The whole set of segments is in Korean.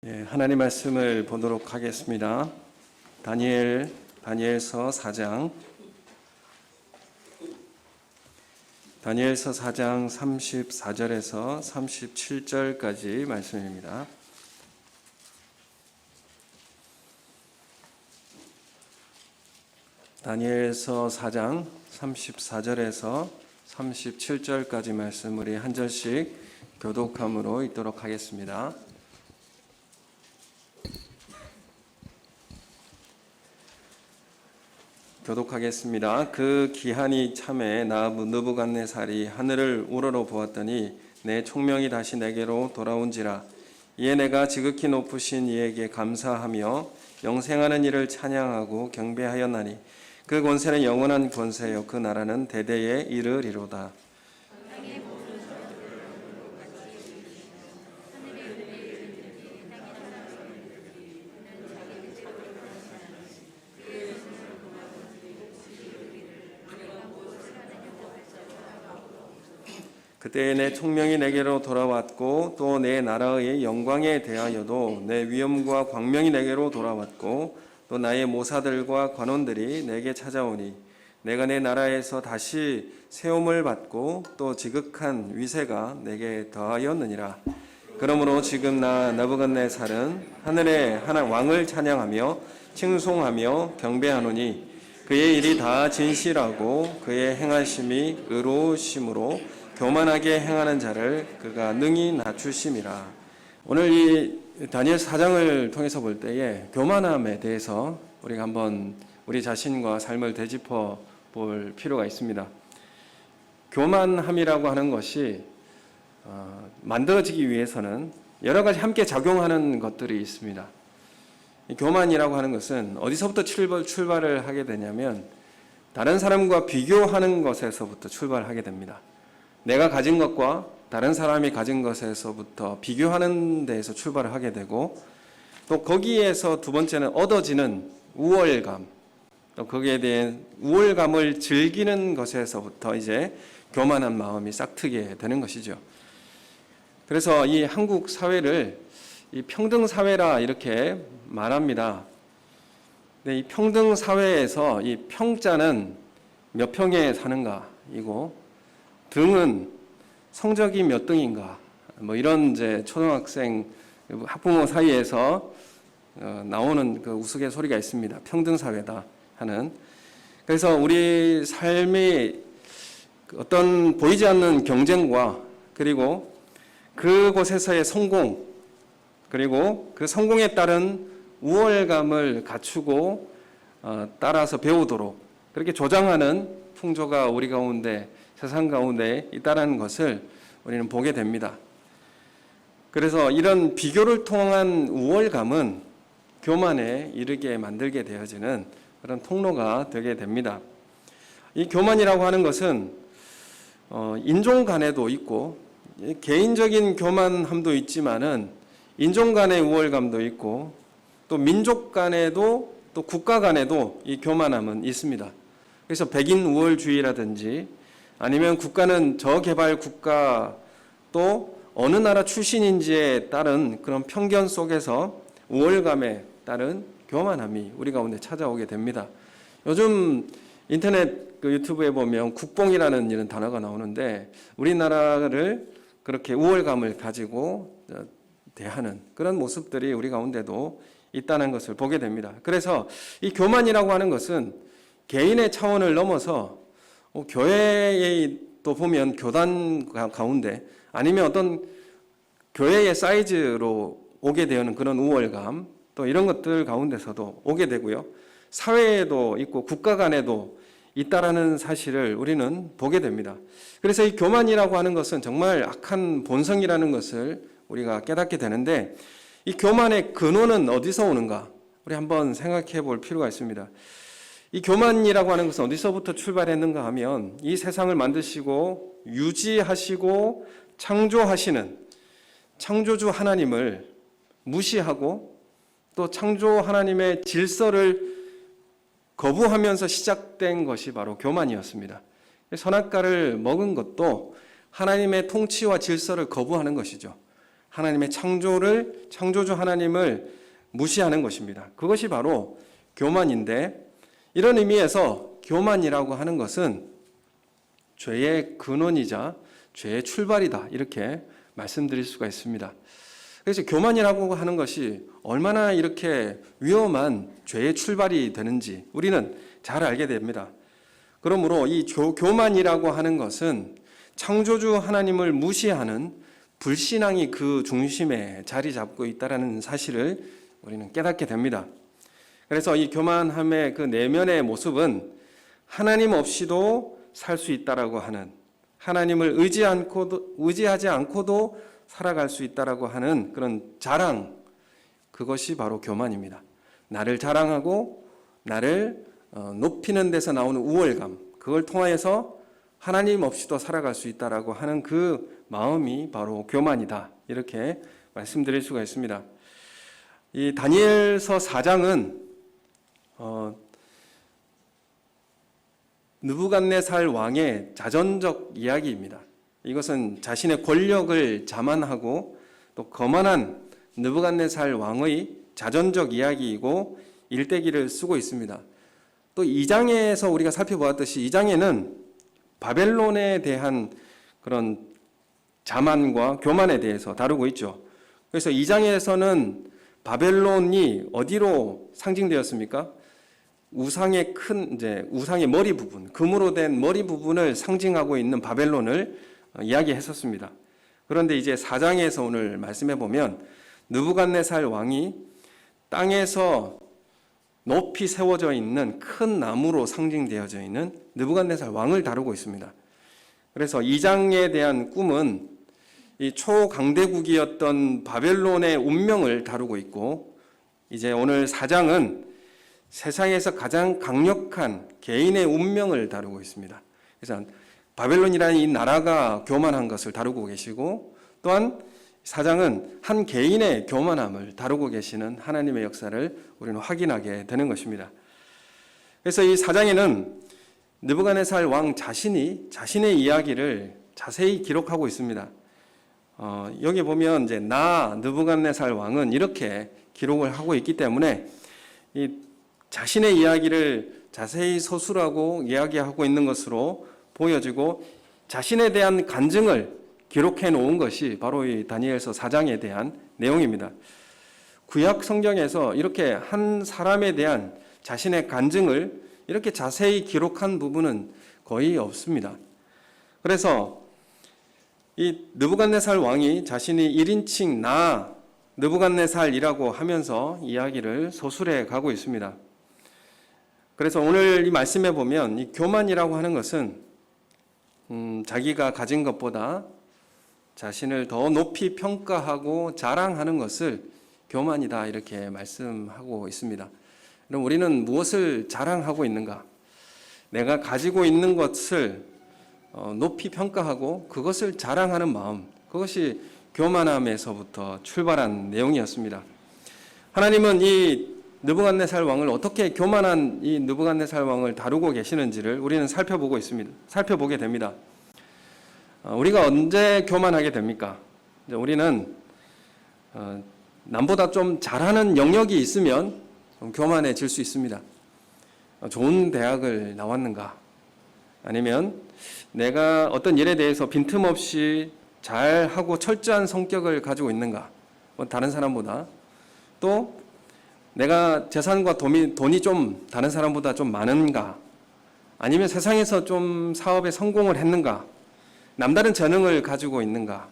하나님 말씀을 보도록 하겠습니다. 다니엘서 4장 34절에서 37절까지 말씀입니다. 다니엘서 4장 34절에서 37절까지 말씀 우리 한 절씩 교독함으로 읽도록 하겠습니다. 교독하겠습니다. 그 기한이 참에 나 느부갓네살이 하늘을 우러러 보았더니 내 총명이 다시 내게로 돌아온지라. 이에 내가 지극히 높으신 이에게 감사하며 영생하는 이를 찬양하고 경배하였나니 그 권세는 영원한 권세요 그 나라는 대대에 이르리로다. 그때에 내 총명이 내게로 돌아왔고 또 내 나라의 영광에 대하여도 내 위엄과 광명이 내게로 돌아왔고 또 나의 모사들과 관원들이 내게 찾아오니 내가 내 나라에서 다시 세움을 받고 또 지극한 위세가 내게 더하였느니라. 그러므로 지금 나 느부갓네살은 하늘의 하나 왕을 찬양하며 칭송하며 경배하노니 그의 일이 다 진실하고 그의 행하심이 의로우심으로 교만하게 행하는 자를 그가 능히 낮추심이라. 오늘 이 다니엘 4장을 통해서 볼 때에 교만함에 대해서 우리가 한번 우리 자신과 삶을 되짚어 볼 필요가 있습니다. 교만함이라고 하는 것이 만들어지기 위해서는 여러 가지 함께 작용하는 것들이 있습니다. 이 교만이라고 하는 것은 어디서부터 출발을 하게 되냐면 다른 사람과 비교하는 것에서부터 출발하게 됩니다. 내가 가진 것과 다른 사람이 가진 것에서부터 비교하는 데에서 출발을 하게 되고 또 거기에서 두 번째는 얻어지는 우월감, 또 거기에 대한 우월감을 즐기는 것에서부터 이제 교만한 마음이 싹트게 되는 것이죠. 그래서 이 한국 사회를 이 평등 사회라 이렇게 말합니다. 근데 이 평등 사회에서 이 평자는 몇 평에 사는가 이고 등은 성적이 몇 등인가 뭐 이런 이제 초등학생 학부모 사이에서 나오는 그 우스갯소리가 있습니다. 평등 사회다 하는. 그래서 우리 삶이 어떤 보이지 않는 경쟁과 그리고 그곳에서의 성공 그리고 그 성공에 따른 우월감을 갖추고 따라서 배우도록 그렇게 조장하는 풍조가 우리 가운데 세상 가운데 있다는 것을 우리는 보게 됩니다. 그래서 이런 비교를 통한 우월감은 교만에 이르게 만들게 되어지는 그런 통로가 되게 됩니다. 이 교만이라고 하는 것은 인종 간에도 있고 개인적인 교만함도 있지만은 인종 간의 우월감도 있고 또 민족 간에도 또 국가 간에도 이 교만함은 있습니다. 그래서 백인 우월주의라든지 아니면 국가는 저개발 국가 또 어느 나라 출신인지에 따른 그런 편견 속에서 우월감에 따른 교만함이 우리 가운데 찾아오게 됩니다. 요즘 인터넷 그 유튜브에 보면 국뽕이라는 이런 단어가 나오는데 우리나라를 그렇게 우월감을 가지고 대하는 그런 모습들이 우리 가운데도 있다는 것을 보게 됩니다. 그래서 이 교만이라고 하는 것은 개인의 차원을 넘어서 교회에 또 보면 교단 가운데 아니면 어떤 교회의 사이즈로 오게 되는 그런 우월감 또 이런 것들 가운데서도 오게 되고요. 사회에도 있고 국가 간에도 있다라는 사실을 우리는 보게 됩니다. 그래서 이 교만이라고 하는 것은 정말 악한 본성이라는 것을 우리가 깨닫게 되는데 이 교만의 근원은 어디서 오는가? 우리 한번 생각해 볼 필요가 있습니다. 이 교만이라고 하는 것은 어디서부터 출발했는가 하면 이 세상을 만드시고 유지하시고 창조하시는 창조주 하나님을 무시하고 또 창조 하나님의 질서를 거부하면서 시작된 것이 바로 교만이었습니다. 선악과를 먹은 것도 하나님의 통치와 질서를 거부하는 것이죠. 하나님의 창조주 하나님을 무시하는 것입니다. 그것이 바로 교만인데, 이런 의미에서 교만이라고 하는 것은 죄의 근원이자 죄의 출발이다, 이렇게 말씀드릴 수가 있습니다. 그래서 교만이라고 하는 것이 얼마나 이렇게 위험한 죄의 출발이 되는지 우리는 잘 알게 됩니다. 그러므로 이 교만이라고 하는 것은 창조주 하나님을 무시하는 불신앙이 그 중심에 자리 잡고 있다는 사실을 우리는 깨닫게 됩니다. 그래서 이 교만함의 그 내면의 모습은 하나님 없이도 살 수 있다라고 하는, 하나님을 의지하지 않고도 살아갈 수 있다라고 하는 그런 자랑, 그것이 바로 교만입니다. 나를 자랑하고 나를 높이는 데서 나오는 우월감, 그걸 통하여서 하나님 없이도 살아갈 수 있다라고 하는 그 마음이 바로 교만이다, 이렇게 말씀드릴 수가 있습니다. 이 다니엘서 4장은 느부갓네살 왕의 자전적 이야기입니다. 이것은 자신의 권력을 자만하고 또 거만한 느부갓네살 왕의 자전적 이야기이고 일대기를 쓰고 있습니다. 또 2장에서 우리가 살펴보았듯이 2장에는 바벨론에 대한 그런 자만과 교만에 대해서 다루고 있죠. 그래서 2장에서는 바벨론이 어디로 상징되었습니까? 우상의 우상의 머리 부분, 금으로 된 머리 부분을 상징하고 있는 바벨론을 이야기했었습니다. 그런데 이제 4장에서 오늘 말씀해 보면 느부갓네살 왕이 땅에서 높이 세워져 있는 큰 나무로 상징되어져 있는 느부갓네살 왕을 다루고 있습니다. 그래서 2장에 대한 꿈은 이 초강대국이었던 바벨론의 운명을 다루고 있고, 이제 오늘 4장은 세상에서 가장 강력한 개인의 운명을 다루고 있습니다. 그래서 바벨론이라는 이 나라가 교만한 것을 다루고 계시고, 또한 4장은 한 개인의 교만함을 다루고 계시는 하나님의 역사를 우리는 확인하게 되는 것입니다. 그래서 이 4장에는 느부갓네살 왕 자신이 자신의 이야기를 자세히 기록하고 있습니다. 여기 보면 이제 느부갓네살 왕은 이렇게 기록을 하고 있기 때문에 이 자신의 이야기를 자세히 서술하고 이야기하고 있는 것으로 보여지고, 자신에 대한 간증을 기록해 놓은 것이 바로 이 다니엘서 4장에 대한 내용입니다. 구약 성경에서 이렇게 한 사람에 대한 자신의 간증을 이렇게 자세히 기록한 부분은 거의 없습니다. 그래서 이 느부갓네살 왕이 자신이 1인칭 느부갓네살이라고 하면서 이야기를 서술해 가고 있습니다. 그래서 오늘 이 말씀에 보면 이 교만이라고 하는 것은 자기가 가진 것보다 자신을 더 높이 평가하고 자랑하는 것을 교만이다, 이렇게 말씀하고 있습니다. 그럼 우리는 무엇을 자랑하고 있는가? 내가 가지고 있는 것을 높이 평가하고 그것을 자랑하는 마음, 그것이 교만함에서부터 출발한 내용이었습니다. 하나님은 이 느부갓네살 왕을 어떻게 교만한 이 느부갓네살 왕을 다루고 계시는지를 우리는 살펴보게 됩니다. 우리가 언제 교만하게 됩니까? 우리는 남보다 좀 잘하는 영역이 있으면 교만해질 수 있습니다. 좋은 대학을 나왔는가? 아니면 내가 어떤 일에 대해서 빈틈없이 잘하고 철저한 성격을 가지고 있는가? 다른 사람보다. 또 내가 재산과 돈이 좀 다른 사람보다 좀 많은가? 아니면 세상에서 좀 사업에 성공을 했는가? 남다른 재능을 가지고 있는가?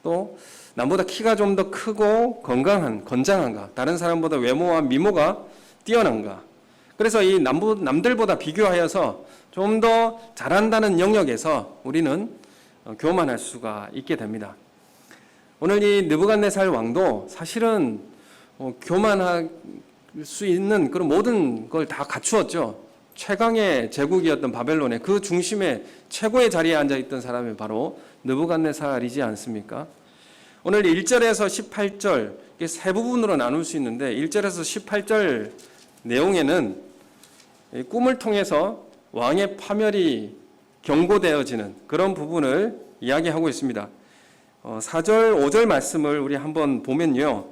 또 남보다 키가 좀 더 크고 건장한가? 다른 사람보다 외모와 미모가 뛰어난가? 그래서 이 남들보다 비교하여서 좀 더 잘한다는 영역에서 우리는 교만할 수가 있게 됩니다. 오늘 이 느부갓네살 왕도 사실은 교만할 수 있는 그런 모든 걸 다 갖추었죠. 최강의 제국이었던 바벨론의 그 중심에 최고의 자리에 앉아있던 사람이 바로 느부갓네살이지 않습니까? 오늘 1절에서 18절, 이게 세 부분으로 나눌 수 있는데 1절에서 18절 내용에는 꿈을 통해서 왕의 파멸이 경고되어지는 그런 부분을 이야기하고 있습니다. 4절, 5절 말씀을 우리 한번 보면요.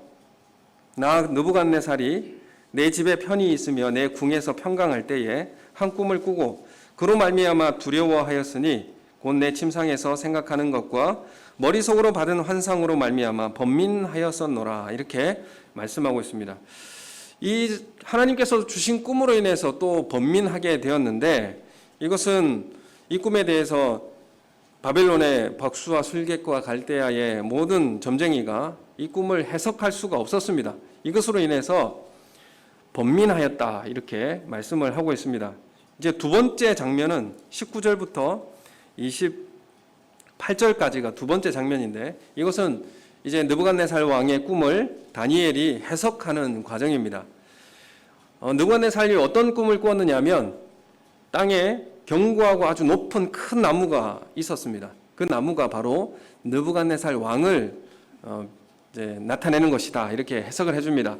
나 느부갓네살이 내 집에 편히 있으며 내 궁에서 평강할 때에 한 꿈을 꾸고 그로 말미암아 두려워하였으니 곧 내 침상에서 생각하는 것과 머릿속으로 받은 환상으로 말미암아 번민하였었노라. 이렇게 말씀하고 있습니다. 이 하나님께서 주신 꿈으로 인해서 또 번민하게 되었는데, 이것은 이 꿈에 대해서 바벨론의 박수와 술객과 갈대아의 모든 점쟁이가 이 꿈을 해석할 수가 없었습니다. 이것으로 인해서 번민하였다, 이렇게 말씀을 하고 있습니다. 이제 두 번째 장면은 19절부터 28절까지가 두 번째 장면인데, 이것은 이제 느부갓네살 왕의 꿈을 다니엘이 해석하는 과정입니다. 느부갓네살이 어떤 꿈을 꾸었느냐면, 땅에 견고하고 아주 높은 큰 나무가 있었습니다. 그 나무가 바로 느부갓네살 왕을 이제 나타내는 것이다, 이렇게 해석을 해줍니다.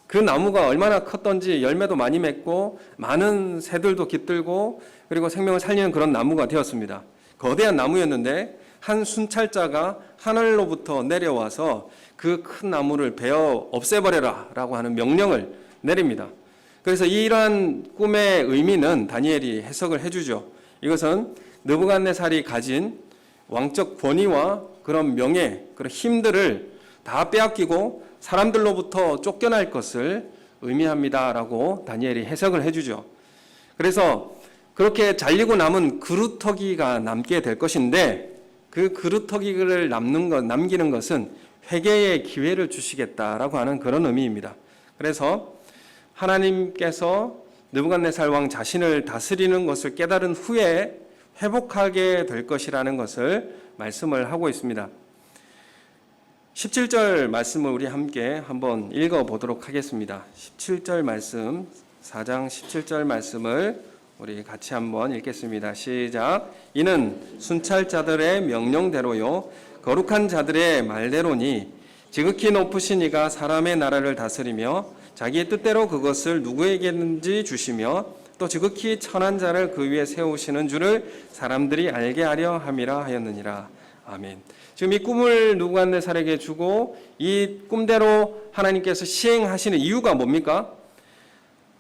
그 나무가 얼마나 컸던지 열매도 많이 맺고 많은 새들도 깃들고 그리고 생명을 살리는 그런 나무가 되었습니다. 거대한 나무였는데 한 순찰자가 하늘로부터 내려와서 그 큰 나무를 베어 없애버려라 라고 하는 명령을 내립니다. 그래서 이러한 꿈의 의미는 다니엘이 해석을 해주죠. 이것은 느부갓네살이 가진 왕적 권위와 그런 명예, 그런 힘들을 다 빼앗기고 사람들로부터 쫓겨날 것을 의미합니다라고 다니엘이 해석을 해주죠. 그래서 그렇게 잘리고 남은 그루터기가 남게 될 것인데, 그 그루터기를 남기는 것은 회개의 기회를 주시겠다라고 하는 그런 의미입니다. 그래서 하나님께서 느부갓네살 왕 자신을 다스리는 것을 깨달은 후에 회복하게 될 것이라는 것을 말씀을 하고 있습니다. 17절 말씀을 우리 함께 한번 읽어보도록 하겠습니다. 17절 말씀, 4장 17절 말씀을 우리 같이 한번 읽겠습니다. 시작. 이는 순찰자들의 명령대로요 거룩한 자들의 말대로니 지극히 높으신 이가 사람의 나라를 다스리며 자기의 뜻대로 그것을 누구에게든지 주시며 또 지극히 천한 자를 그 위에 세우시는 줄을 사람들이 알게 하려 함이라 하였느니라. 아멘. 지금 이 꿈을 느부갓네살에게 주고 이 꿈대로 하나님께서 시행하시는 이유가 뭡니까?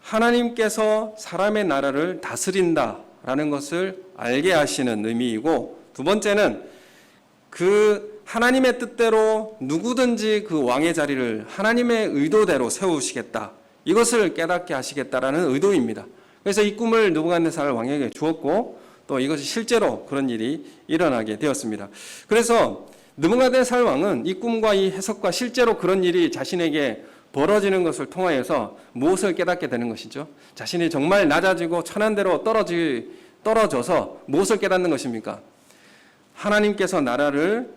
하나님께서 사람의 나라를 다스린다라는 것을 알게 하시는 의미이고, 두 번째는 그 하나님의 뜻대로 누구든지 그 왕의 자리를 하나님의 의도대로 세우시겠다, 이것을 깨닫게 하시겠다라는 의도입니다. 그래서 이 꿈을 느부갓네살 왕에게 주었고 또 이것이 실제로 그런 일이 일어나게 되었습니다. 그래서 느부갓네살 왕은 이 꿈과 이 해석과 실제로 그런 일이 자신에게 벌어지는 것을 통하여서 무엇을 깨닫게 되는 것이죠? 자신이 정말 낮아지고 천한대로 떨어져서 무엇을 깨닫는 것입니까? 하나님께서 나라를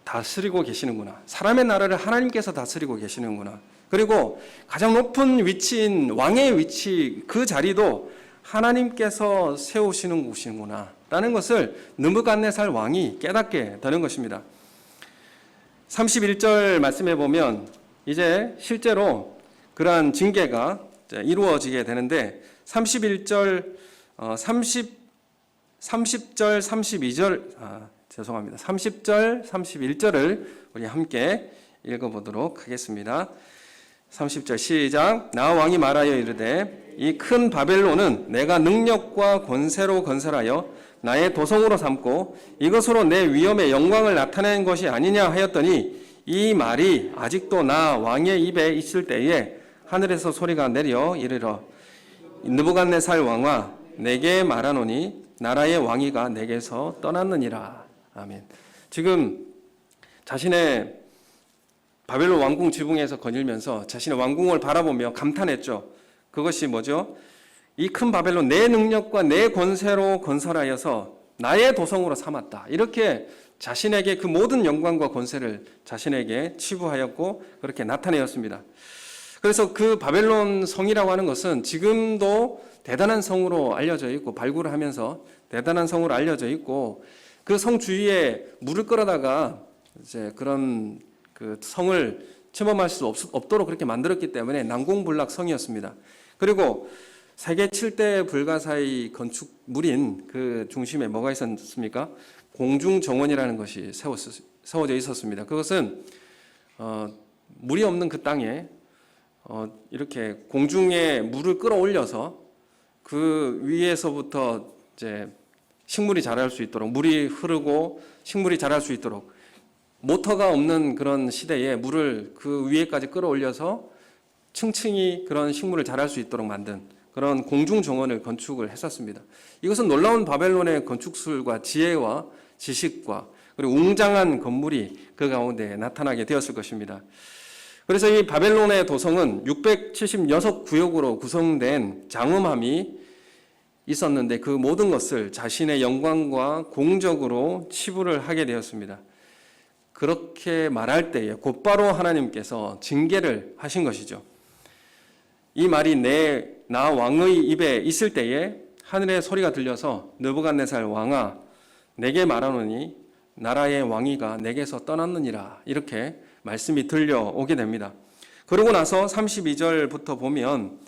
다스리고 계시는구나. 사람의 나라를 하나님께서 다스리고 계시는구나. 그리고 가장 높은 위치인 왕의 위치, 그 자리도 하나님께서 세우시는 곳이구나 라는 것을 느부갓네살 왕이 깨닫게 되는 것입니다. 31절 말씀해 보면 이제 실제로 그러한 징계가 이루어지게 되는데, 30절, 31절, 31절을 우리 함께 읽어보도록 하겠습니다. 30절 시작. 나 왕이 말하여 이르되 이 큰 바벨론은 내가 능력과 권세로 건설하여 나의 도성으로 삼고 이것으로 내 위엄의 영광을 나타낸 것이 아니냐 하였더니, 이 말이 아직도 나 왕의 입에 있을 때에 하늘에서 소리가 내려 이르러 느부갓네살 왕아 내게 말하노니 나라의 왕위가 내게서 떠났느니라. 아멘. 지금 자신의 바벨론 왕궁 지붕에서 거닐면서 자신의 왕궁을 바라보며 감탄했죠. 그것이 뭐죠? 이 큰 바벨론 내 능력과 내 권세로 건설하여서 나의 도성으로 삼았다. 이렇게 자신에게 그 모든 영광과 권세를 자신에게 치부하였고 그렇게 나타내었습니다. 그래서 그 바벨론 성이라고 하는 것은 지금도 대단한 성으로 알려져 있고, 발굴을 하면서 대단한 성으로 알려져 있고, 그 성 주위에 물을 끌어다가 이제 그런 그 성을 침범할 수 없도록 그렇게 만들었기 때문에 난공불락 성이었습니다. 그리고 세계 7대 불가사의 건축물인 그 중심에 뭐가 있었습니까? 공중정원이라는 것이 세워져 있었습니다. 그것은 물이 없는 그 땅에 이렇게 공중에 물을 끌어올려서 그 위에서부터 이제 식물이 자랄 수 있도록, 물이 흐르고 식물이 자랄 수 있도록, 모터가 없는 그런 시대에 물을 그 위에까지 끌어올려서 층층이 그런 식물을 자랄 수 있도록 만든 그런 공중 정원을 건축을 했었습니다. 이것은 놀라운 바벨론의 건축술과 지혜와 지식과 그리고 웅장한 건물이 그 가운데 나타나게 되었을 것입니다. 그래서 이 바벨론의 도성은 676구역으로 구성된 장엄함이 있었는데 그 모든 것을 자신의 영광과 공적으로 치부를 하게 되었습니다. 그렇게 말할 때에 곧바로 하나님께서 징계를 하신 것이죠. 이 말이 나 왕의 입에 있을 때에 하늘의 소리가 들려서 느부갓네살 왕아 내게 말하노니 나라의 왕위가 내게서 떠났느니라, 이렇게 말씀이 들려오게 됩니다. 그러고 나서 32절부터 보면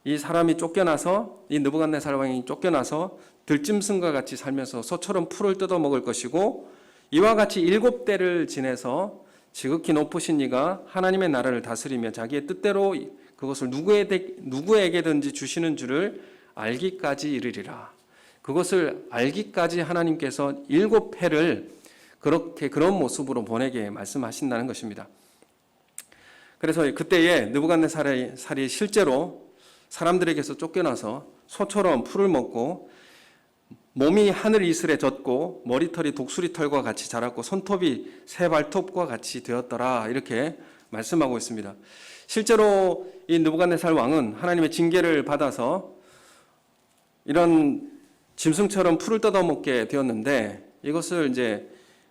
이 사람이 쫓겨나서, 이 느부갓네살 왕이 쫓겨나서 들짐승과 같이 살면서 소처럼 풀을 뜯어먹을 것이고 이와 같이 7대를 지내서 지극히 높으신 이가 하나님의 나라를 다스리며 자기의 뜻대로 그것을 누구에게든지 주시는 줄을 알기까지 이르리라. 그것을 알기까지 하나님께서 7회를 그런 모습으로 보내게 말씀하신다는 것입니다. 그래서 그때에 느부갓네살이 실제로 사람들에게서 쫓겨나서 소처럼 풀을 먹고 몸이 하늘 이슬에 젖고 머리털이 독수리털과 같이 자랐고 손톱이 새 발톱과 같이 되었더라, 이렇게 말씀하고 있습니다. 실제로 이 느부갓네살 왕은 하나님의 징계를 받아서 이런 짐승처럼 풀을 뜯어먹게 되었는데 이것을 이제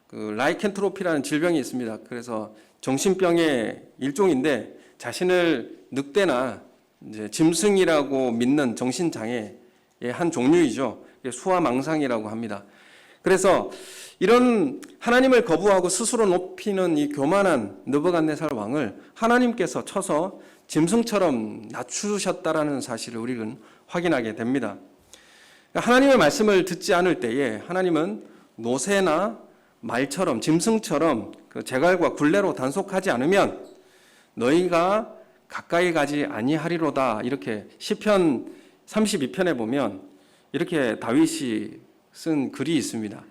그 라이켄트로피라는 질병이 있습니다. 그래서 정신병의 일종인데 자신을 늑대나 이제 짐승이라고 믿는 정신장애의 한 종류이죠. 수화망상이라고 합니다. 그래서 이런 하나님을 거부하고 스스로 높이는 이 교만한 느부갓네살 왕을 하나님께서 쳐서 짐승처럼 낮추셨다라는 사실을 우리는 확인하게 됩니다. 하나님의 말씀을 듣지 않을 때에 하나님은 노새나 말처럼 짐승처럼 그 재갈과 굴레로 단속하지 않으면 너희가 가까이 가지 아니하리로다, 이렇게 시편 32편에 보면 이렇게 다윗이 쓴 글이 있습니다.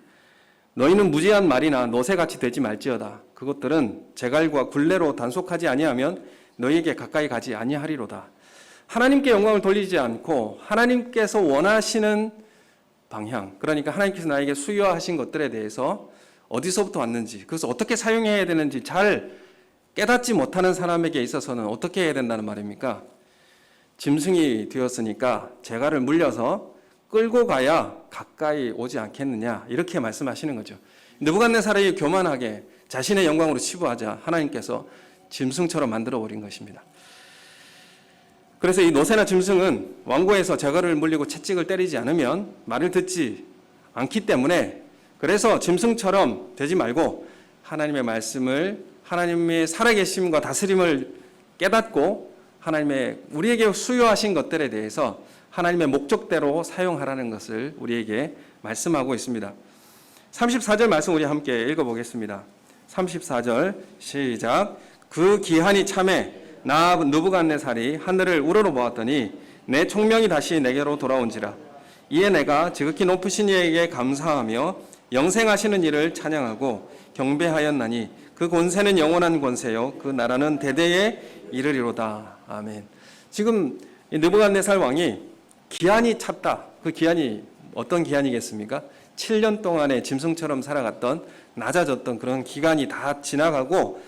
너희는 무지한 말이나 노새같이 되지 말지어다. 그것들은 재갈과 굴레로 단속하지 아니하면 너희에게 가까이 가지 아니하리로다. 하나님께 영광을 돌리지 않고 하나님께서 원하시는 방향, 그러니까 하나님께서 나에게 수여하신 것들에 대해서 어디서부터 왔는지, 그것을 어떻게 사용해야 되는지 잘 깨닫지 못하는 사람에게 있어서는 어떻게 해야 된다는 말입니까? 짐승이 되었으니까 재갈을 물려서 끌고 가야 가까이 오지 않겠느냐, 이렇게 말씀하시는 거죠. 느부갓네살이 교만하게 자신의 영광으로 치부하자 하나님께서 짐승처럼 만들어 버린 것입니다. 그래서 이 노새나 짐승은 왕고에서 재갈을 물리고 채찍을 때리지 않으면 말을 듣지 않기 때문에, 그래서 짐승처럼 되지 말고 하나님의 말씀을, 하나님의 살아계심과 다스림을 깨닫고 하나님의 우리에게 수요하신 것들에 대해서 하나님의 목적대로 사용하라는 것을 우리에게 말씀하고 있습니다. 34절 말씀 우리 함께 읽어보겠습니다. 34절 시작. 그 기한이 참에 나 느부갓네살이 하늘을 우러러보았더니 내 총명이 다시 내게로 돌아온지라. 이에 내가 지극히 높으신 이에게 감사하며 영생하시는 이를 찬양하고 경배하였나니 그 권세는 영원한 권세요 그 나라는 대대에 이르리로다. 아멘. 지금 느부갓네살 왕이 기한이 찼다. 그 기한이 어떤 기한이겠습니까? 7년 동안의 짐승처럼 살아갔던, 낮아졌던 그런 기간이 다 지나가고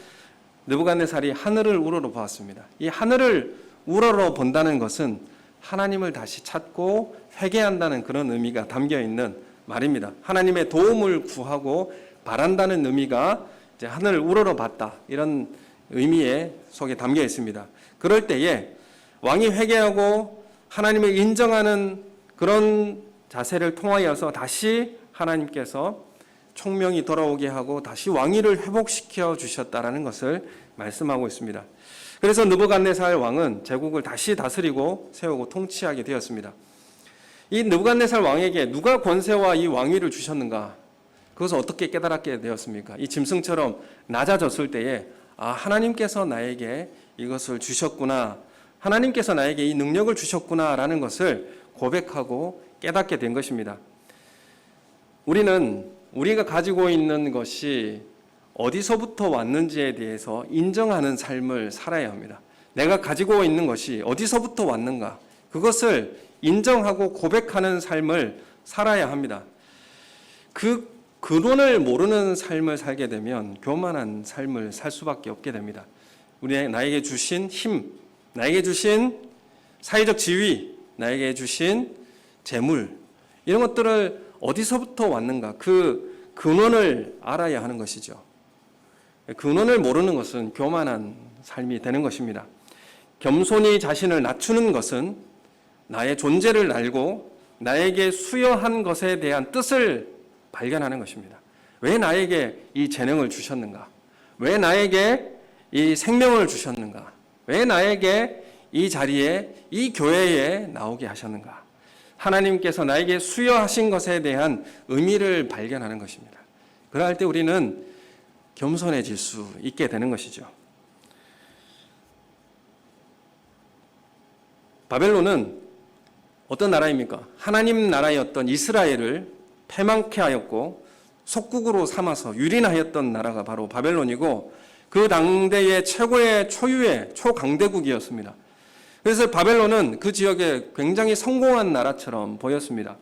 느부갓네살이 하늘을 우러러 보았습니다. 이 하늘을 우러러 본다는 것은 하나님을 다시 찾고 회개한다는 그런 의미가 담겨 있는 말입니다. 하나님의 도움을 구하고 바란다는 의미가 이제 하늘을 우러러 봤다, 이런 의미의 속에 담겨 있습니다. 그럴 때에 왕이 회개하고 하나님을 인정하는 그런 자세를 통하여서 다시 하나님께서 총명이 돌아오게 하고 다시 왕위를 회복시켜 주셨다라는 것을 말씀하고 있습니다. 그래서 느부갓네살 왕은 제국을 다시 다스리고 세우고 통치하게 되었습니다. 이 느부갓네살 왕에게 누가 권세와 이 왕위를 주셨는가? 그것을 어떻게 깨달았게 되었습니까? 이 짐승처럼 낮아졌을 때에 하나님께서 나에게 이것을 주셨구나, 하나님께서 나에게 이 능력을 주셨구나라는 것을 고백하고 깨닫게 된 것입니다. 우리가 가지고 있는 것이 어디서부터 왔는지에 대해서 인정하는 삶을 살아야 합니다. 내가 가지고 있는 것이 어디서부터 왔는가, 그것을 인정하고 고백하는 삶을 살아야 합니다. 그 근원을 모르는 삶을 살게 되면 교만한 삶을 살 수밖에 없게 됩니다. 나에게 주신 힘, 나에게 주신 사회적 지위, 나에게 주신 재물, 이런 것들을 어디서부터 왔는가, 그 근원을 알아야 하는 것이죠. 근원을 모르는 것은 교만한 삶이 되는 것입니다. 겸손히 자신을 낮추는 것은 나의 존재를 알고 나에게 수여한 것에 대한 뜻을 발견하는 것입니다. 왜 나에게 이 재능을 주셨는가? 왜 나에게 이 생명을 주셨는가? 왜 나에게 이 자리에, 이 교회에 나오게 하셨는가? 하나님께서 나에게 수여하신 것에 대한 의미를 발견하는 것입니다. 그럴 때 우리는 겸손해질 수 있게 되는 것이죠. 바벨론은 어떤 나라입니까? 하나님 나라였던 이스라엘을 패망케 하였고 속국으로 삼아서 유린하였던 나라가 바로 바벨론이고, 그 당대의 최고의 초유의 초강대국이었습니다. 그래서 바벨론은 그 지역에 굉장히 성공한 나라처럼 보였습니다.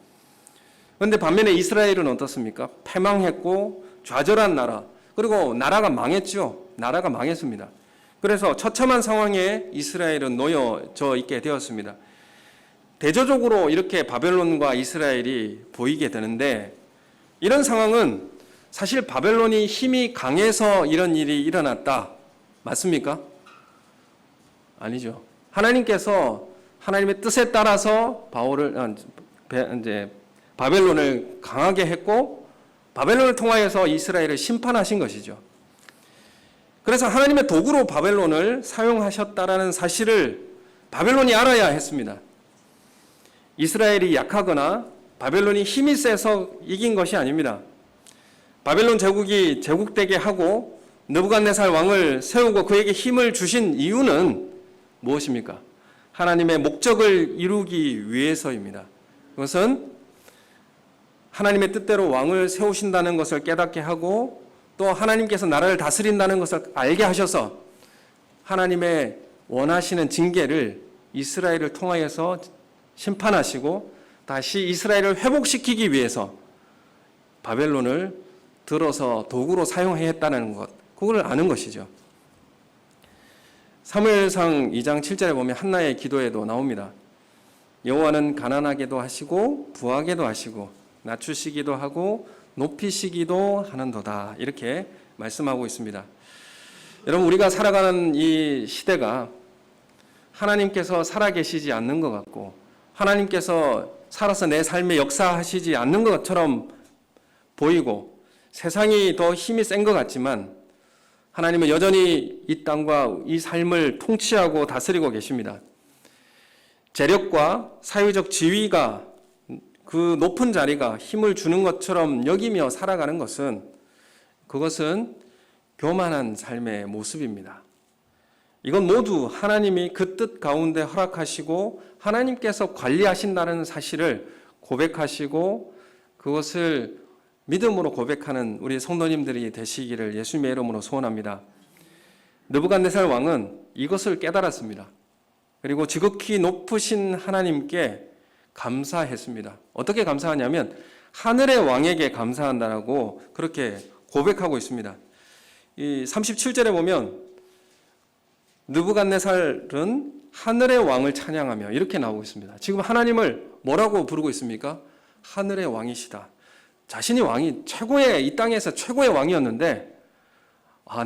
그런데 반면에 이스라엘은 어떻습니까? 패망했고 좌절한 나라, 그리고 나라가 망했죠. 나라가 망했습니다. 그래서 처참한 상황에 이스라엘은 놓여져 있게 되었습니다. 대조적으로 이렇게 바벨론과 이스라엘이 보이게 되는데, 이런 상황은 사실 바벨론이 힘이 강해서 이런 일이 일어났다, 맞습니까? 아니죠. 하나님께서 하나님의 뜻에 따라서 바벨론을 강하게 했고 바벨론을 통하여서 이스라엘을 심판하신 것이죠. 그래서 하나님의 도구로 바벨론을 사용하셨다라는 사실을 바벨론이 알아야 했습니다. 이스라엘이 약하거나 바벨론이 힘이 세서 이긴 것이 아닙니다. 바벨론 제국이 제국되게 하고 느부갓네살 왕을 세우고 그에게 힘을 주신 이유는 무엇입니까? 하나님의 목적을 이루기 위해서입니다. 그것은 하나님의 뜻대로 왕을 세우신다는 것을 깨닫게 하고, 또 하나님께서 나라를 다스린다는 것을 알게 하셔서 하나님의 원하시는 징계를 이스라엘을 통하여서 심판하시고 다시 이스라엘을 회복시키기 위해서 바벨론을 들어서 도구로 사용했다는 것, 그걸 아는 것이죠. 사무엘상 2장 7절에 보면 한나의 기도에도 나옵니다. 여호와는 가난하게도 하시고 부하게도 하시고 낮추시기도 하고 높이시기도 하는도다, 이렇게 말씀하고 있습니다. 여러분, 우리가 살아가는 이 시대가 하나님께서 살아계시지 않는 것 같고 하나님께서 살아서 내 삶에 역사하시지 않는 것처럼 보이고 세상이 더 힘이 센 것 같지만 하나님은 여전히 이 땅과 이 삶을 통치하고 다스리고 계십니다. 재력과 사회적 지위가, 그 높은 자리가 힘을 주는 것처럼 여기며 살아가는 것은, 그것은 교만한 삶의 모습입니다. 이건 모두 하나님이 그 뜻 가운데 허락하시고 하나님께서 관리하신다는 사실을 고백하시고 그것을 믿음으로 고백하는 우리 성도님들이 되시기를 예수님의 이름으로 소원합니다. 느부갓네살 왕은 이것을 깨달았습니다. 그리고 지극히 높으신 하나님께 감사했습니다. 어떻게 감사하냐면 하늘의 왕에게 감사한다라고 그렇게 고백하고 있습니다. 이 37절에 보면 느부갓네살은 하늘의 왕을 찬양하며 이렇게 나오고 있습니다. 지금 하나님을 뭐라고 부르고 있습니까? 하늘의 왕이시다. 자신이 왕이 최고의, 이 땅에서 최고의 왕이었는데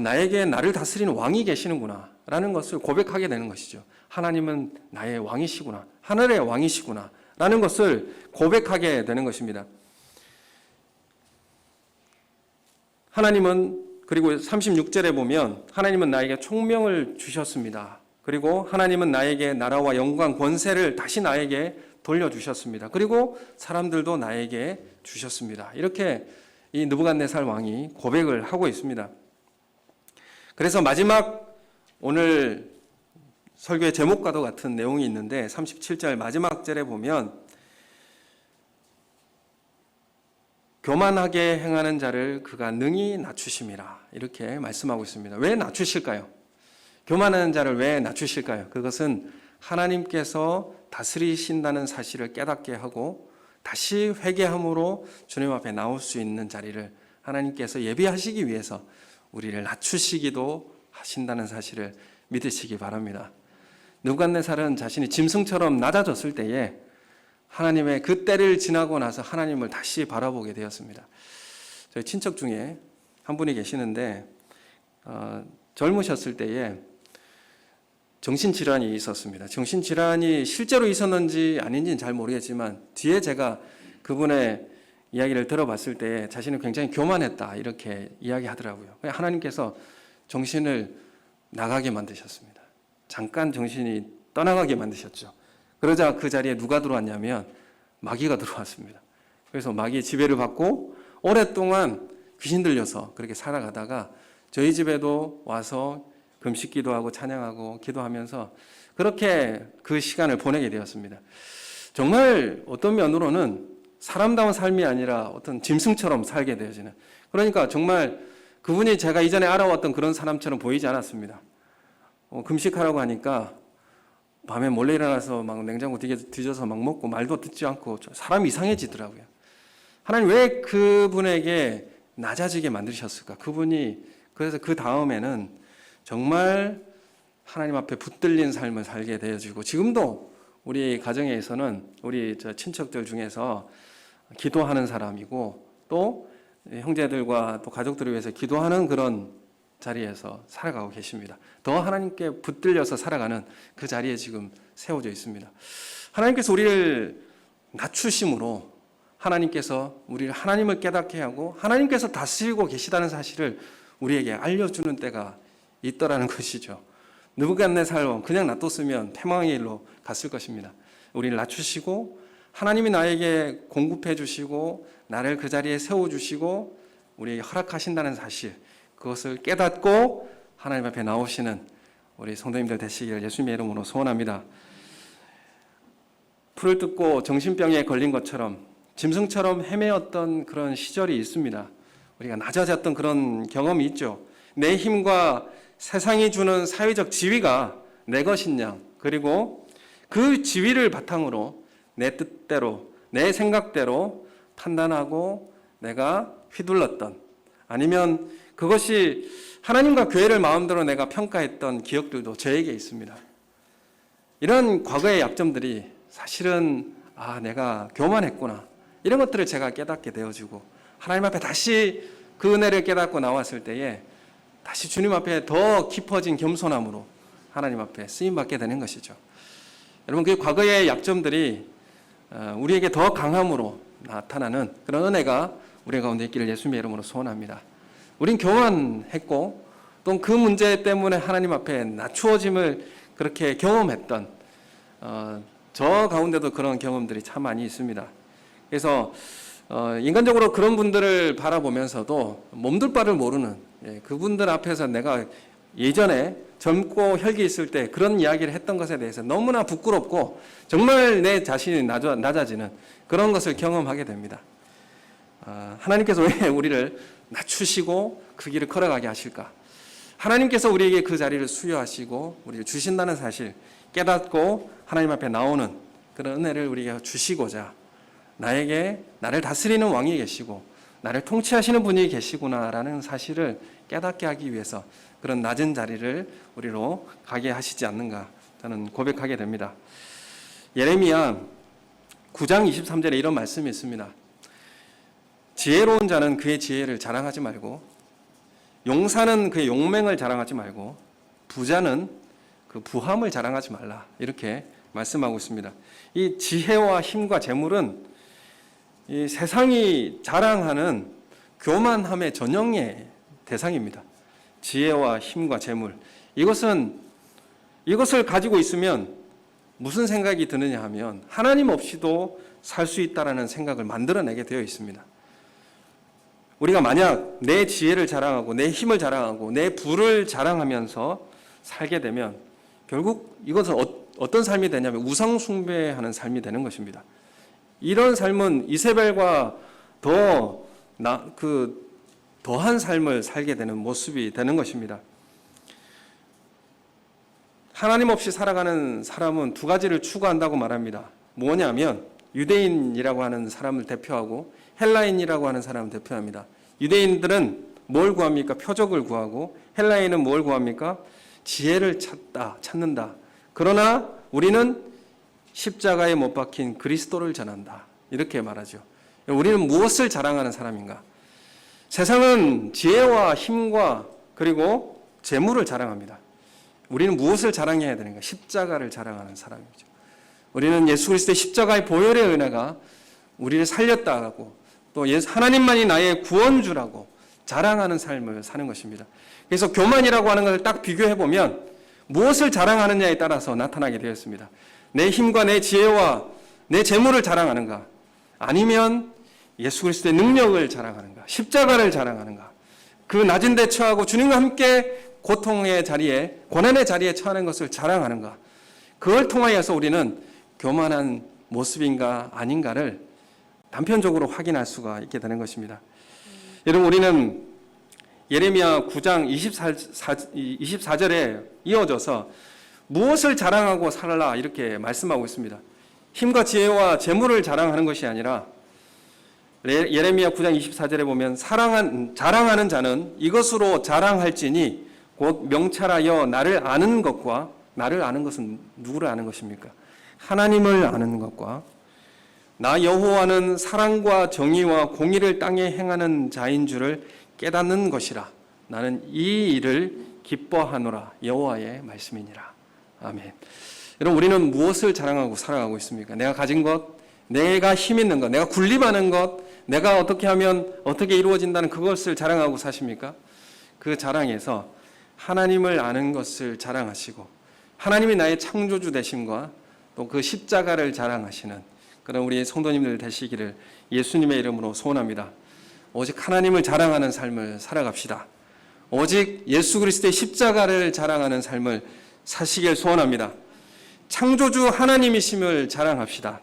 나에게 나를 다스리는 왕이 계시는구나 라는 것을 고백하게 되는 것이죠. 하나님은 나의 왕이시구나, 하늘의 왕이시구나 라는 것을 고백하게 되는 것입니다. 하나님은, 그리고 36절에 보면 하나님은 나에게 총명을 주셨습니다. 그리고 하나님은 나에게 나라와 영광, 권세를 다시 나에게 돌려주셨습니다. 그리고 사람들도 나에게 주셨습니다. 이렇게 이 느부갓네살 왕이 고백을 하고 있습니다. 그래서 마지막 오늘 설교의 제목과도 같은 내용이 있는데 37절 마지막 절에 보면 교만하게 행하는 자를 그가 능히 낮추심이라 이렇게 말씀하고 있습니다. 왜 낮추실까요? 교만하는 자를 왜 낮추실까요? 그것은 하나님께서 다스리신다는 사실을 깨닫게 하고 다시 회개함으로 주님 앞에 나올 수 있는 자리를 하나님께서 예비하시기 위해서 우리를 낮추시기도 하신다는 사실을 믿으시기 바랍니다. 느부갓네살은 자신이 짐승처럼 낮아졌을 때에 하나님의 그 때를 지나고 나서 하나님을 다시 바라보게 되었습니다. 저희 친척 중에 한 분이 계시는데 젊으셨을 때에 정신질환이 있었습니다. 정신질환이 실제로 있었는지 아닌지는 잘 모르겠지만 뒤에 제가 그분의 이야기를 들어봤을 때 자신은 굉장히 교만했다 이렇게 이야기하더라고요. 하나님께서 정신을 나가게 만드셨습니다. 잠깐 정신이 떠나가게 만드셨죠. 그러자 그 자리에 누가 들어왔냐면 마귀가 들어왔습니다. 그래서 마귀의 지배를 받고 오랫동안 귀신 들려서 그렇게 살아가다가 저희 집에도 와서 금식 기도하고 찬양하고 기도하면서 그렇게 그 시간을 보내게 되었습니다. 정말 어떤 면으로는 사람다운 삶이 아니라 어떤 짐승처럼 살게 되어지는, 그러니까 정말 그분이 제가 이전에 알아왔던 그런 사람처럼 보이지 않았습니다. 금식하라고 하니까 밤에 몰래 일어나서 막 냉장고 뒤져서 막 먹고 말도 듣지 않고 사람이 이상해지더라고요. 하나님 왜 그분에게 낮아지게 만드셨을까? 그분이 그래서 그 다음에는 정말 하나님 앞에 붙들린 삶을 살게 되어지고, 지금도 우리 가정에서는 우리 친척들 중에서 기도하는 사람이고 또 형제들과 또 가족들을 위해서 기도하는 그런 자리에서 살아가고 계십니다. 더 하나님께 붙들려서 살아가는 그 자리에 지금 세워져 있습니다. 하나님께서 우리를 낮추심으로 하나님께서 우리를 하나님을 깨닫게 하고 하나님께서 다스리고 계시다는 사실을 우리에게 알려주는 때가 있더라는 것이죠. 느부갓네살 왕 그냥 놔뒀으면 패망의 일로 갔을 것입니다. 우리를 낮추시고 하나님이 나에게 공급해 주시고 나를 그 자리에 세워주시고 우리에게 허락하신다는 사실, 그것을 깨닫고 하나님 앞에 나오시는 우리 성도님들 되시기를 예수님의 이름으로 소원합니다. 풀을 뜯고 정신병에 걸린 것처럼 짐승처럼 헤매었던 그런 시절이 있습니다. 우리가 낮아졌던 그런 경험이 있죠. 내 힘과 세상이 주는 사회적 지위가 내 것인 양, 그리고 그 지위를 바탕으로 내 뜻대로 내 생각대로 판단하고 내가 휘둘렀던, 아니면 그것이 하나님과 교회를 마음대로 내가 평가했던 기억들도 저에게 있습니다. 이런 과거의 약점들이 사실은 내가 교만했구나, 이런 것들을 제가 깨닫게 되어지고 하나님 앞에 다시 그 은혜를 깨닫고 나왔을 때에 다시 주님 앞에 더 깊어진 겸손함으로 하나님 앞에 쓰임받게 되는 것이죠. 여러분, 그 과거의 약점들이 우리에게 더 강함으로 나타나는 그런 은혜가 우리 가운데 있기를 예수님의 이름으로 소원합니다. 우린 교만했고 또 그 문제 때문에 하나님 앞에 낮추어짐을 그렇게 경험했던 저 가운데도 그런 경험들이 참 많이 있습니다. 그래서 인간적으로 그런 분들을 바라보면서도 몸둘 바를 모르는 그분들 앞에서 내가 예전에 젊고 혈기 있을 때 그런 이야기를 했던 것에 대해서 너무나 부끄럽고 정말 내 자신이 낮아지는 그런 것을 경험하게 됩니다. 하나님께서 왜 우리를 낮추시고 그 길을 걸어가게 하실까? 하나님께서 우리에게 그 자리를 수여하시고 우리를 주신다는 사실 깨닫고 하나님 앞에 나오는 그런 은혜를 우리에게 주시고자 나를 다스리는 왕이 계시고 나를 통치하시는 분이 계시구나라는 사실을 깨닫게 하기 위해서 그런 낮은 자리를 우리로 가게 하시지 않는가, 저는 고백하게 됩니다. 예레미야 9장 23절에 이런 말씀이 있습니다. 지혜로운 자는 그의 지혜를 자랑하지 말고 용사는 그의 용맹을 자랑하지 말고 부자는 그 부함을 자랑하지 말라, 이렇게 말씀하고 있습니다. 이 지혜와 힘과 재물은 이 세상이 자랑하는 교만함의 전형의 대상입니다. 지혜와 힘과 재물, 이것을 가지고 있으면 무슨 생각이 드느냐 하면 하나님 없이도 살 수 있다라는 생각을 만들어내게 되어 있습니다. 우리가 만약 내 지혜를 자랑하고 내 힘을 자랑하고 내 부를 자랑하면서 살게 되면 결국 이것은 어떤 삶이 되냐면 우상 숭배하는 삶이 되는 것입니다. 이런 삶은 이세벨과 더한 삶을 살게 되는 모습이 되는 것입니다. 하나님 없이 살아가는 사람은 두 가지를 추구한다고 말합니다. 뭐냐면 유대인이라고 하는 사람을 대표하고 헬라인이라고 하는 사람을 대표합니다. 유대인들은 뭘 구합니까? 표적을 구하고, 헬라인은 뭘 구합니까? 지혜를 찾는다. 그러나 우리는 십자가에 못 박힌 그리스도를 전한다. 이렇게 말하죠. 우리는 무엇을 자랑하는 사람인가? 세상은 지혜와 힘과 그리고 재물을 자랑합니다. 우리는 무엇을 자랑해야 되는가? 십자가를 자랑하는 사람이죠. 우리는 예수 그리스도의 십자가의 보혈의 은혜가 우리를 살렸다고, 또 하나님만이 나의 구원주라고 자랑하는 삶을 사는 것입니다. 그래서 교만이라고 하는 것을 딱 비교해 보면 무엇을 자랑하느냐에 따라서 나타나게 되었습니다. 내 힘과 내 지혜와 내 재물을 자랑하는가? 아니면 예수 그리스도의 능력을 자랑하는가? 십자가를 자랑하는가? 그 낮은 데 처하고 주님과 함께 고통의 자리에, 고난의 자리에 처하는 것을 자랑하는가? 그걸 통하여서 우리는 교만한 모습인가 아닌가를 단편적으로 확인할 수가 있게 되는 것입니다. 여러분, 우리는 예레미야 9장 24절에 이어져서 무엇을 자랑하고 살라 이렇게 말씀하고 있습니다. 힘과 지혜와 재물을 자랑하는 것이 아니라 예레미야 9장 24절에 보면 자랑하는 자는 이것으로 자랑할지니 곧 명찰하여 나를 아는 것과, 나를 아는 것은 누구를 아는 것입니까? 하나님을 아는 것과, 나 여호와는 사랑과 정의와 공의를 땅에 행하는 자인 줄을 깨닫는 것이라. 나는 이 일을 기뻐하노라. 여호와의 말씀이니라. 아멘. 여러분, 우리는 무엇을 자랑하고 살아가고 있습니까? 내가 가진 것, 내가 힘 있는 것, 내가 군림하는 것, 내가 어떻게 하면 어떻게 이루어진다는 그것을 자랑하고 사십니까? 그 자랑에서 하나님을 아는 것을 자랑하시고, 하나님이 나의 창조주 되심과 또 그 십자가를 자랑하시는 그런 우리 성도님들 되시기를 예수님의 이름으로 소원합니다. 오직 하나님을 자랑하는 삶을 살아갑시다. 오직 예수 그리스도의 십자가를 자랑하는 삶을 사시길 소원합니다. 창조주 하나님이심을 자랑합시다.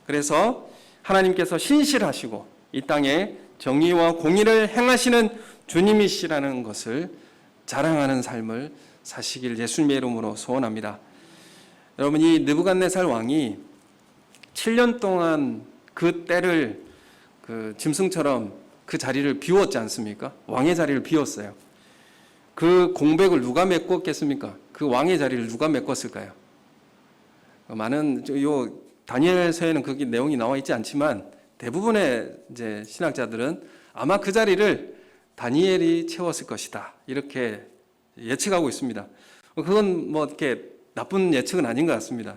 그래서 하나님께서 신실하시고 이 땅에 정의와 공의를 행하시는 주님이시라는 것을 자랑하는 삶을 사시길 예수님의 이름으로 소원합니다. 여러분, 이 느부갓네살 왕이 7년 동안 그 때를 짐승처럼 그 자리를 비웠지 않습니까? 왕의 자리를 비웠어요. 그 공백을 누가 메꿨겠습니까? 그 왕의 자리를 누가 메꿨을까요? 많은 다니엘서에는 그게 내용이 나와 있지 않지만 대부분의 이제 신학자들은 아마 그 자리를 다니엘이 채웠을 것이다. 이렇게 예측하고 있습니다. 그건 뭐 이렇게 나쁜 예측은 아닌 것 같습니다.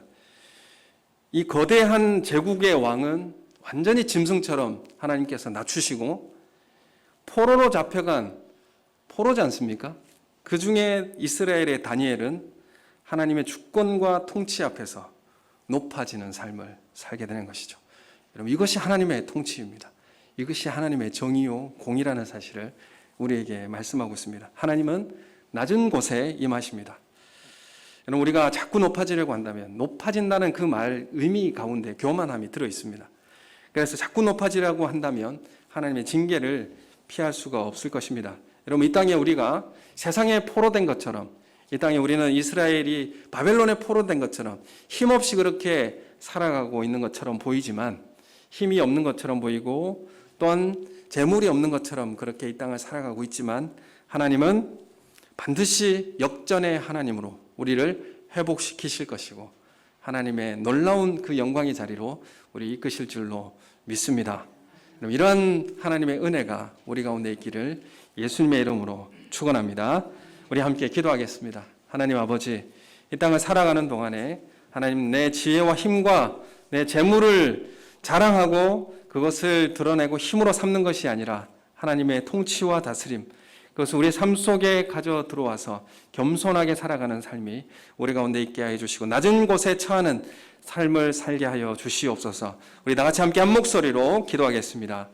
이 거대한 제국의 왕은 완전히 짐승처럼 하나님께서 낮추시고 포로로 잡혀간 포로지 않습니까? 그 중에 이스라엘의 다니엘은 하나님의 주권과 통치 앞에서 높아지는 삶을 살게 되는 것이죠. 여러분, 이것이 하나님의 통치입니다. 이것이 하나님의 정의요 공의라는 사실을 우리에게 말씀하고 있습니다. 하나님은 낮은 곳에 임하십니다. 여러분, 우리가 자꾸 높아지려고 한다면 높아진다는 그 말 의미 가운데 교만함이 들어 있습니다. 그래서 자꾸 높아지려고 한다면 하나님의 징계를 피할 수가 없을 것입니다. 여러분, 이 땅에 우리가 세상에 포로된 것처럼, 이 땅에 우리는 이스라엘이 바벨론에 포로된 것처럼 힘없이 그렇게 살아가고 있는 것처럼 보이지만, 힘이 없는 것처럼 보이고 또한 재물이 없는 것처럼 그렇게 이 땅을 살아가고 있지만, 하나님은 반드시 역전의 하나님으로 우리를 회복시키실 것이고 하나님의 놀라운 그 영광의 자리로 우리 이끄실 줄로 믿습니다. 이러한 하나님의 은혜가 우리 가운데 있기를 예수님의 이름으로 축원합니다. 우리 함께 기도하겠습니다. 하나님 아버지, 이 땅을 살아가는 동안에 하나님, 내 지혜와 힘과 내 재물을 자랑하고 그것을 드러내고 힘으로 삼는 것이 아니라 하나님의 통치와 다스림, 그것을 우리의 삶 속에 가져 들어와서 겸손하게 살아가는 삶이 우리 가운데 있게 하여 주시고 낮은 곳에 처하는 삶을 살게 하여 주시옵소서. 우리 다 같이 함께 한 목소리로 기도하겠습니다.